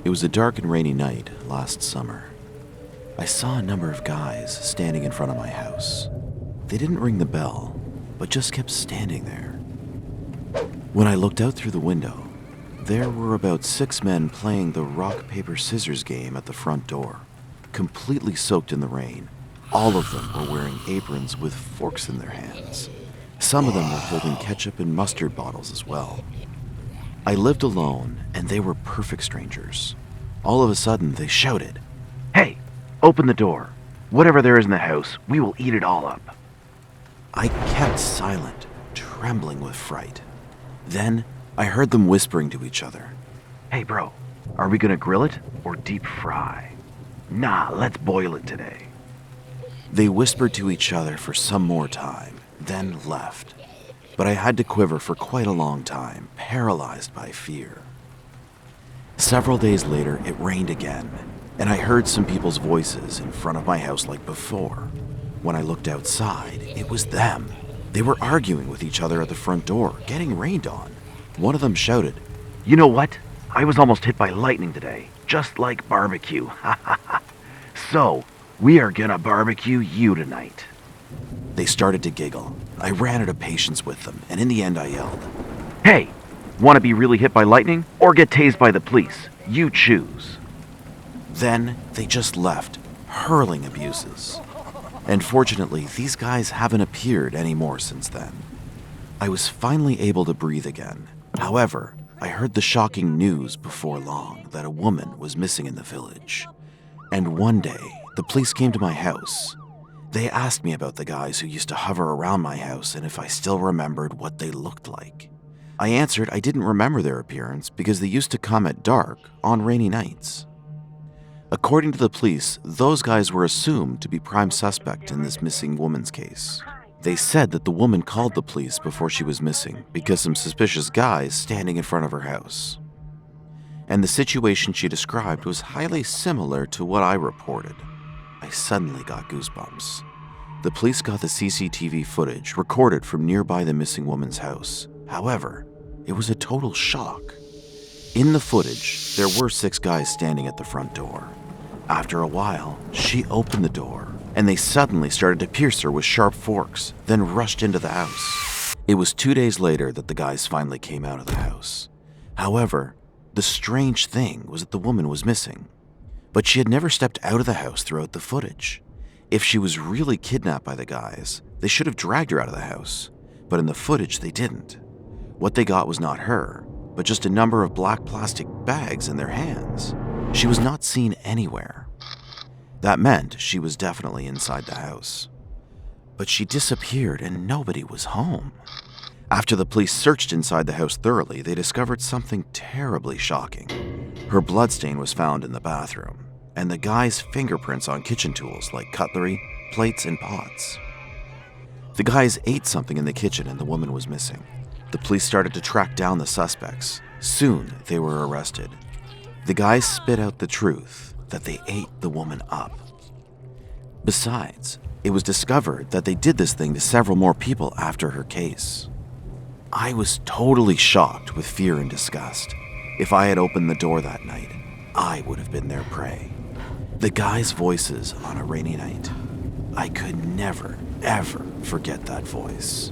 It was a dark and rainy night last summer. I saw a number of guys standing in front of my house. They didn't ring the bell, but just kept standing there. When I looked out through the window, there were about 6 men playing the rock, paper, scissors game at the front door, completely soaked in the rain. All of them were wearing aprons with forks in their hands. Some of them were holding ketchup and mustard bottles as well. I lived alone, and they were perfect strangers. All of a sudden, they shouted, "Hey, open the door. Whatever there is in the house, we will eat it all up." I kept silent, trembling with fright. Then, I heard them whispering to each other, "Hey bro, are we gonna grill it or deep fry?" "Nah, let's boil it today." They whispered to each other for some more time, then left. But I had to quiver for quite a long time, paralyzed by fear. Several days later, it rained again, and I heard some people's voices in front of my house like before. When I looked outside, it was them. They were arguing with each other at the front door, getting rained on. One of them shouted, "You know what? I was almost hit by lightning today, just like barbecue, ha ha ha. So, we are gonna barbecue you tonight." They started to giggle. I ran out of patience with them, and in the end I yelled, "Hey, want to be really hit by lightning or get tased by the police? You choose." Then they just left, hurling abuses. And fortunately, these guys haven't appeared anymore since then. I was finally able to breathe again. However, I heard the shocking news before long that a woman was missing in the village. And one day, the police came to my house. They asked me about the guys who used to hover around my house and if I still remembered what they looked like. I answered I didn't remember their appearance because they used to come at dark on rainy nights. According to the police, those guys were assumed to be prime suspect in this missing woman's case. They said that the woman called the police before she was missing because some suspicious guys standing in front of her house. And the situation she described was highly similar to what I reported. I suddenly got goosebumps. The police got the CCTV footage recorded from nearby the missing woman's house. However, it was a total shock. In the footage, there were 6 guys standing at the front door. After a while, she opened the door, and they suddenly started to pierce her with sharp forks, then rushed into the house. It was 2 days later that the guys finally came out of the house. However, the strange thing was that the woman was missing. But she had never stepped out of the house throughout the footage. If she was really kidnapped by the guys, they should have dragged her out of the house. But in the footage, they didn't. What they got was not her, but just a number of black plastic bags in their hands. She was not seen anywhere. That meant she was definitely inside the house. But she disappeared and nobody was home. After the police searched inside the house thoroughly, they discovered something terribly shocking. Her bloodstain was found in the bathroom, and the guy's fingerprints on kitchen tools like cutlery, plates, and pots. The guys ate something in the kitchen and the woman was missing. The police started to track down the suspects. Soon, they were arrested. The guys spit out the truth that they ate the woman up. Besides, it was discovered that they did this thing to several more people after her case. I was totally shocked with fear and disgust. If I had opened the door that night, I would have been their prey. The guys' voices on a rainy night. I could never, ever forget that voice.